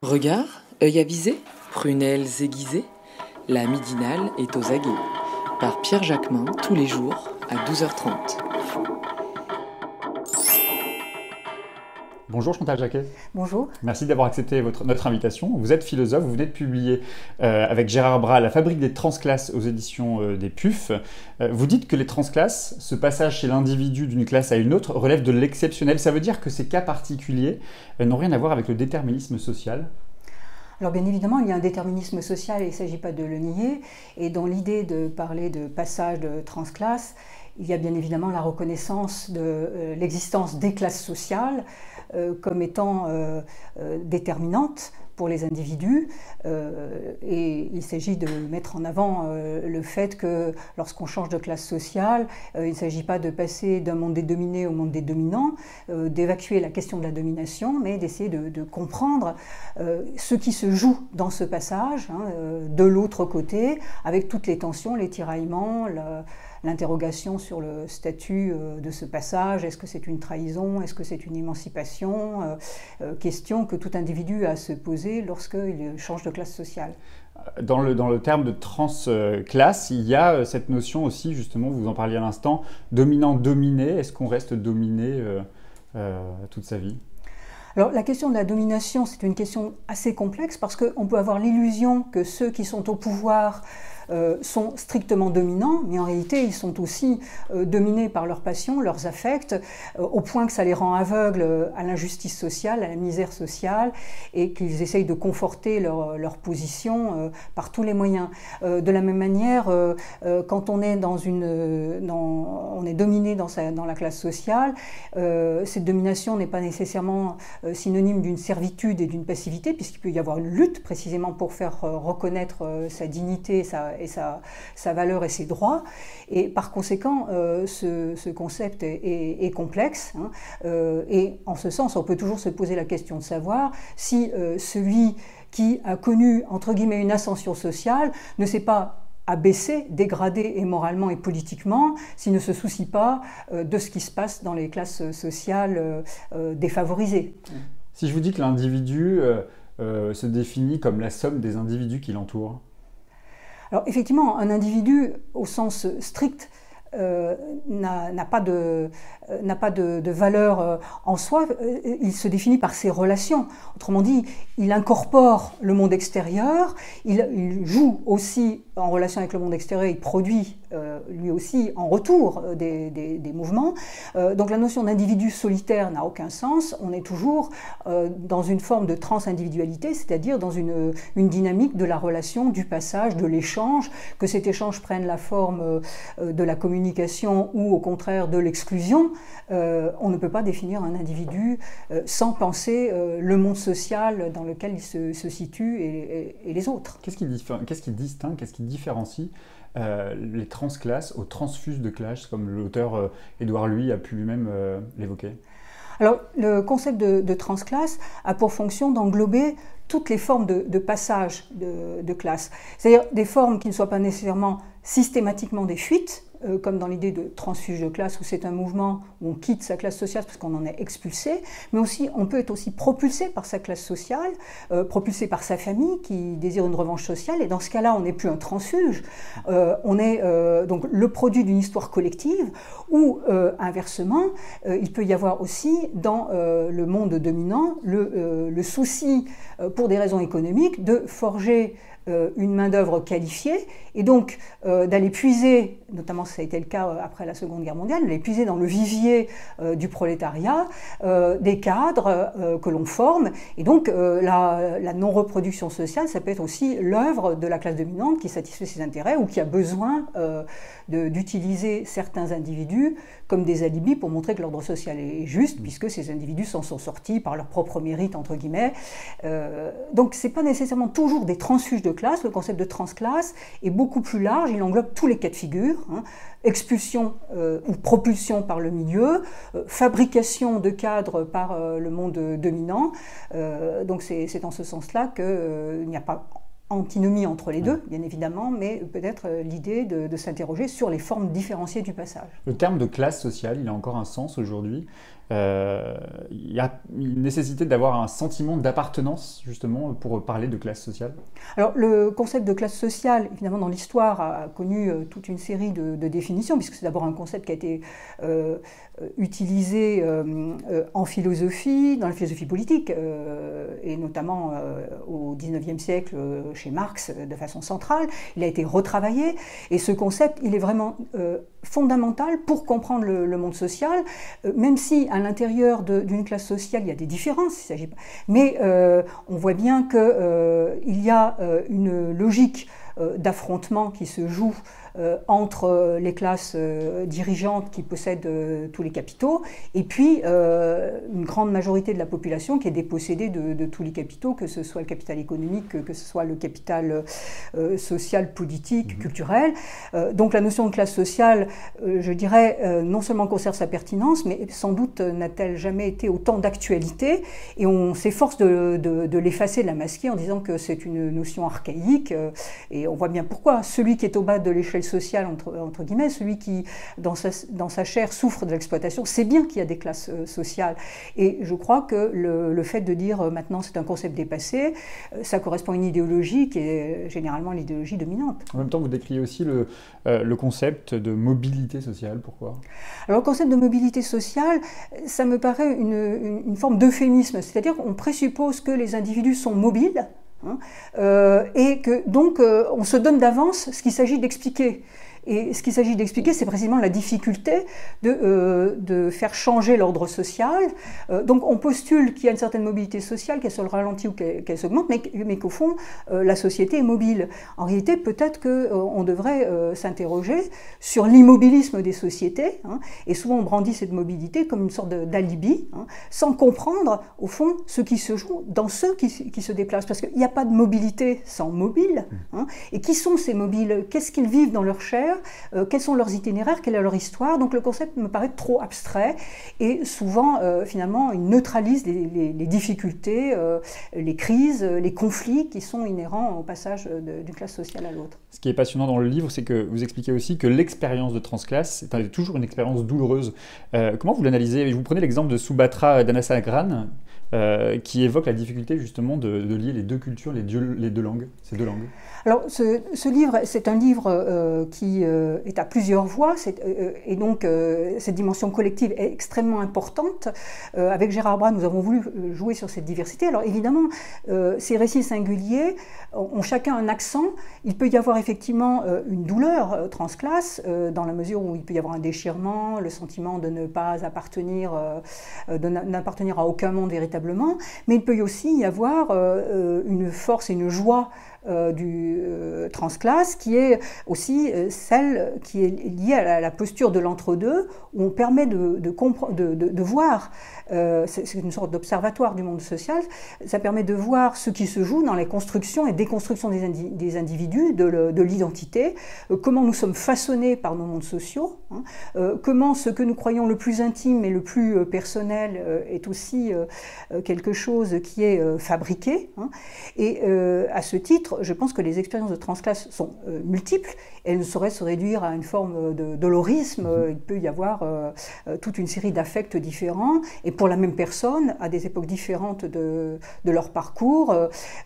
Regard, œil avisé, prunelles aiguisées, la midinale est aux aguets. Par Pierre Jacquemin, tous les jours, à 12h30. Bonjour Chantal Jacquet. Bonjour. Merci d'avoir accepté notre invitation. Vous êtes philosophe, vous venez de publier avec Gérard Bras La fabrique des transclasses aux éditions des PUF. Vous dites que les transclasses, ce passage chez l'individu d'une classe à une autre, relève de l'exceptionnel. Ça veut dire que ces cas particuliers n'ont rien à voir avec le déterminisme social ? Alors bien évidemment, il y a un déterminisme social et il ne s'agit pas de le nier. Et dans l'idée de parler de passage de transclasse, il y a bien évidemment la reconnaissance de l'existence des classes sociales comme étant déterminantes pour les individus. Et il s'agit de mettre en avant le fait que lorsqu'on change de classe sociale, il ne s'agit pas de passer d'un monde des dominés au monde des dominants, d'évacuer la question de la domination, mais d'essayer de comprendre ce qui se joue dans ce passage, de l'autre côté, avec toutes les tensions, les tiraillements, l'interrogation sur le statut de ce passage, est-ce que c'est une trahison, est-ce que c'est une émancipation, question que tout individu a à se poser lorsqu'il change de classe sociale. Dans le terme de transclasse, il y a cette notion aussi, justement, vous en parliez à l'instant, dominant-dominé. Est-ce qu'on reste dominé toute sa vie ? Alors la question de la domination, c'est une question assez complexe parce qu'on peut avoir l'illusion que ceux qui sont au pouvoir sont strictement dominants, mais en réalité ils sont aussi dominés par leurs passions, leurs affects, au point que ça les rend aveugles à l'injustice sociale, à la misère sociale, et qu'ils essayent de conforter leur position par tous les moyens. De la même manière, quand on est on est dominé dans la classe sociale, cette domination n'est pas nécessairement synonyme d'une servitude et d'une passivité, puisqu'il peut y avoir une lutte précisément pour faire reconnaître sa dignité, sa valeur et ses droits. Et par conséquent, ce concept est complexe. Et en ce sens, on peut toujours se poser la question de savoir si celui qui a connu, entre guillemets, une ascension sociale ne s'est pas abaissé, dégradé et moralement et politiquement, s'il ne se soucie pas de ce qui se passe dans les classes sociales défavorisées. Si je vous dis que l'individu se définit comme la somme des individus qui l'entourent ? Alors effectivement, un individu au sens strict n'a pas de valeur en soi, il se définit par ses relations. Autrement dit, il incorpore le monde extérieur, il joue aussi en relation avec le monde extérieur, il produit lui aussi en retour des mouvements. Donc la notion d'individu solitaire n'a aucun sens, on est toujours dans une forme de transindividualité, c'est-à-dire dans une dynamique de la relation, du passage, de l'échange, que cet échange prenne la forme de la communication ou au contraire de l'exclusion. On ne peut pas définir un individu sans penser le monde social dans lequel il se situe et les autres. Qu'est-ce qui distingue, qu'est-ce qui différencie les transclasses aux transfuges de classe, comme l'auteur Édouard Louis a pu lui-même l'évoquer ? Alors, le concept de transclasse a pour fonction d'englober toutes les formes de passage de classe. C'est-à-dire des formes qui ne soient pas nécessairement systématiquement des fuites, comme dans l'idée de transfuge de classe, où c'est un mouvement où on quitte sa classe sociale parce qu'on en est expulsé, mais aussi on peut être aussi propulsé par sa classe sociale, propulsé par sa famille qui désire une revanche sociale, et dans ce cas-là, on n'est plus un transfuge, on est donc le produit d'une histoire collective, ou inversement, il peut y avoir aussi dans le monde dominant le souci, pour des raisons économiques, de forger une main-d'œuvre qualifiée, et donc d'aller puiser, notamment ça a été le cas après la Seconde Guerre mondiale, d'aller puiser dans le vivier du prolétariat des cadres que l'on forme, et donc la non-reproduction sociale, ça peut être aussi l'œuvre de la classe dominante qui satisfait ses intérêts ou qui a besoin d'utiliser certains individus comme des alibis pour montrer que l'ordre social est juste, puisque ces individus s'en sont sortis par leur propre mérite, entre guillemets. Donc ce n'est pas nécessairement toujours des transfuges de classe, le concept de transclasse est beaucoup plus large, il englobe tous les cas de figure, expulsion ou propulsion par le milieu, fabrication de cadres par le monde dominant, donc c'est en ce sens-là qu'il n'y a pas antinomie entre les deux, bien évidemment, mais peut-être l'idée de s'interroger sur les formes différenciées du passage. Le terme de classe sociale, il a encore un sens aujourd'hui. Il y a une nécessité d'avoir un sentiment d'appartenance, justement, pour parler de classe sociale. Alors, le concept de classe sociale, évidemment, dans l'histoire, a connu toute une série de définitions, puisque c'est d'abord un concept qui a été utilisé en philosophie, dans la philosophie politique, et notamment au XIXe siècle chez Marx de façon centrale. Il a été retravaillé, et ce concept, il est vraiment fondamental pour comprendre le monde social, même si à l'intérieur d'une classe sociale, il y a des différences, il s'agit pas. Mais on voit bien qu'il y a une logique d'affrontement qui se joue entre les classes dirigeantes qui possèdent tous les capitaux et puis une grande majorité de la population qui est dépossédée de tous les capitaux, que ce soit le capital économique, que ce soit le capital social, politique, culturel. Donc la notion de classe sociale, je dirais, non seulement conserve sa pertinence, mais sans doute n'a-t-elle jamais été autant d'actualité, et on s'efforce de l'effacer, de la masquer en disant que c'est une notion archaïque, et on voit bien pourquoi. Celui qui est au bas de l'échelle sociale, entre guillemets, celui qui, dans sa chair, souffre de l'exploitation, c'est bien qu'il y a des classes sociales. Et je crois que le fait de dire maintenant c'est un concept dépassé, ça correspond à une idéologie qui est généralement l'idéologie dominante. En même temps, vous décrivez aussi le concept de mobilité sociale. Pourquoi ? Alors le concept de mobilité sociale, ça me paraît une forme d'euphémisme, c'est-à-dire qu'on présuppose que les individus sont mobiles, et que donc on se donne d'avance ce qu'il s'agit d'expliquer. Et ce qu'il s'agit d'expliquer, c'est précisément la difficulté de faire changer l'ordre social. Donc on postule qu'il y a une certaine mobilité sociale, qu'elle se ralentit ou qu'elle s'augmente, mais qu'au fond, la société est mobile. En réalité, peut-être qu'on devrait s'interroger sur l'immobilisme des sociétés, et souvent on brandit cette mobilité comme une sorte d'alibi, sans comprendre, au fond, ce qui se joue dans ceux qui se déplacent. Parce qu'il n'y a pas de mobilité sans mobile. Et qui sont ces mobiles? Qu'est-ce qu'ils vivent dans leur chair? Quels sont leurs itinéraires, quelle est leur histoire? Donc le concept me paraît trop abstrait et souvent, finalement, il neutralise les difficultés, les crises, les conflits qui sont inhérents au passage d'une classe sociale à l'autre. Ce qui est passionnant dans le livre, c'est que vous expliquez aussi que l'expérience de transclasse est toujours une expérience douloureuse. Comment vous l'analysez? Vous prenez l'exemple de Subhatra Dhanasekaran, qui évoque la difficulté justement de lier les deux cultures, les deux langues, ces deux langues. Alors ce livre, c'est un livre qui est à plusieurs voix, et donc cette dimension collective est extrêmement importante. Avec Gérard Bras, nous avons voulu jouer sur cette diversité. Alors évidemment, ces récits singuliers ont chacun un accent. Il peut y avoir effectivement une douleur transclasse, dans la mesure où il peut y avoir un déchirement, le sentiment de ne pas appartenir, de n'appartenir à aucun monde véritablement, mais il peut aussi y avoir une force et une joie du transclasse, qui est aussi celle qui est liée à la posture de l'entre-deux, où on permet de voir, c'est une sorte d'observatoire du monde social, ça permet de voir ce qui se joue dans les constructions et déconstructions des individus, de l'identité, comment nous sommes façonnés par nos mondes sociaux, comment ce que nous croyons le plus intime et le plus personnel est aussi quelque chose qui est fabriqué. Et à ce titre, je pense que les expériences de transclasse sont multiples. Elles ne sauraient se réduire à une forme de dolorisme. Il peut y avoir toute une série d'affects différents. Et pour la même personne, à des époques différentes de leur parcours,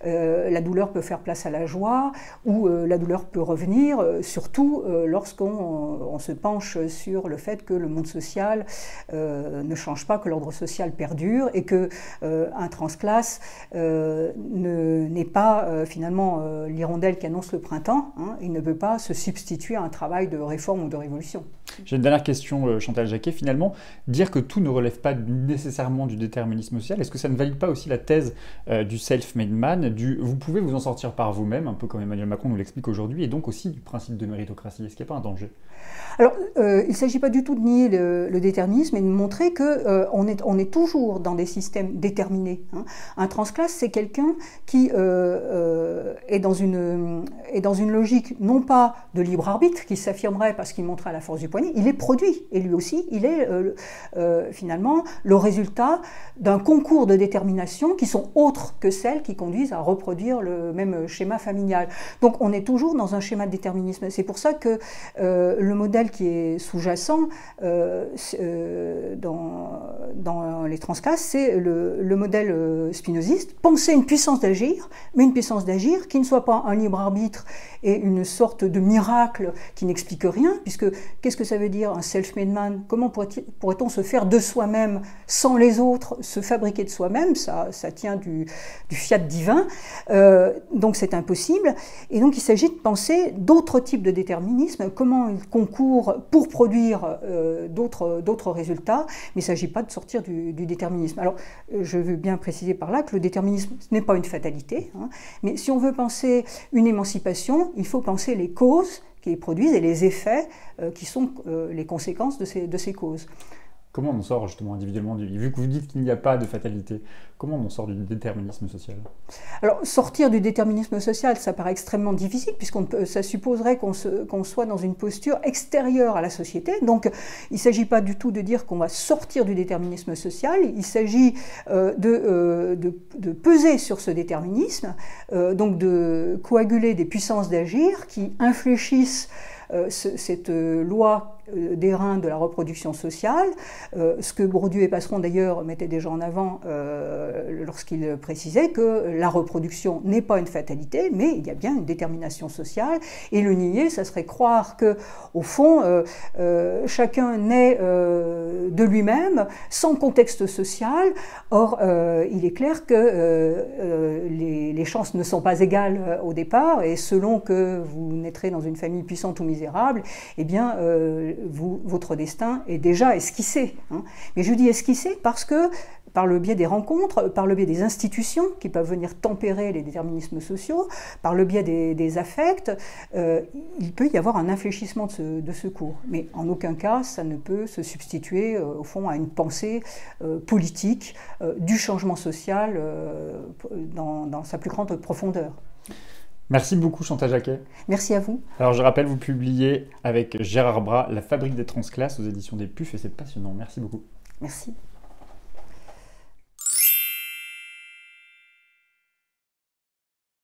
la douleur peut faire place à la joie, ou la douleur peut revenir, surtout lorsqu'on se penche sur le fait que le monde social ne change pas, que l'ordre social perdure, et qu'un transclasse n'est pas finalement l'hirondelle qui annonce le printemps. Il ne peut pas se substituer à un travail de réforme ou de révolution. J'ai une dernière question, Chantal Jacquet. Finalement, dire que tout ne relève pas nécessairement du déterminisme social, est-ce que ça ne valide pas aussi la thèse du self-made man, vous pouvez vous en sortir par vous-même, un peu comme Emmanuel Macron nous l'explique aujourd'hui, et donc aussi du principe de méritocratie? Est-ce qu'il n'y a pas un danger? Alors, il ne s'agit pas du tout de nier le déterminisme, mais de montrer qu'on est toujours dans des systèmes déterminés. Hein. Un transclasse, c'est quelqu'un qui est dans une logique non pas de libre arbitre, qui s'affirmerait parce qu'il montrait à la force du poignet, il est produit, et lui aussi, il est finalement le résultat d'un concours de détermination qui sont autres que celles qui conduisent à reproduire le même schéma familial. Donc, on est toujours dans un schéma de déterminisme. C'est pour ça que le modèle qui est sous-jacent dans les transclasses, c'est le modèle spinoziste, penser une puissance d'agir, mais une puissance d'agir qui ne soit pas un libre arbitre et une sorte de miracle qui n'explique rien, puisque qu'est-ce que ça veut dire un self-made man? Comment pourrait-on se faire de soi-même sans les autres, se fabriquer de soi-même? Ça tient du fiat divin, donc c'est impossible, et donc il s'agit de penser d'autres types de déterminisme, comment ils concourent pour produire d'autres résultats, mais il ne s'agit pas de sortir du déterminisme. Alors, je veux bien préciser par là que le déterminisme, ce n'est pas une fatalité, hein, mais si on veut penser une émancipation, il faut penser les causes qui les produisent et les effets qui sont les conséquences de ces causes. Comment on en sort justement individuellement, vu que vous dites qu'il n'y a pas de fatalité, comment on en sort du déterminisme social? Alors, sortir du déterminisme social, ça paraît extrêmement difficile, ça supposerait qu'on soit dans une posture extérieure à la société. Donc, il ne s'agit pas du tout de dire qu'on va sortir du déterminisme social, il s'agit de peser sur ce déterminisme, donc de coaguler des puissances d'agir qui infléchissent cette loi des reins de la reproduction sociale, ce que Bourdieu et Passeron d'ailleurs mettaient déjà en avant lorsqu'ils précisaient que la reproduction n'est pas une fatalité, mais il y a bien une détermination sociale, et le nier, ça serait croire que, au fond, chacun naît de lui-même, sans contexte social. Or, il est clair que les chances ne sont pas égales au départ, et selon que vous naîtrez dans une famille puissante ou misérable, eh bien, votre destin est déjà esquissé. Hein. Mais je dis esquissé parce que, par le biais des rencontres, par le biais des institutions qui peuvent venir tempérer les déterminismes sociaux, par le biais des affects, il peut y avoir un infléchissement de ce cours. Mais en aucun cas, ça ne peut se substituer, au fond, à une pensée politique du changement social dans sa plus grande profondeur. Merci beaucoup Chantal Jacquet. Merci à vous. Alors je rappelle, vous publiez avec Gérard Bras La fabrique des transclasses aux éditions des PUF et c'est passionnant. Merci beaucoup. Merci.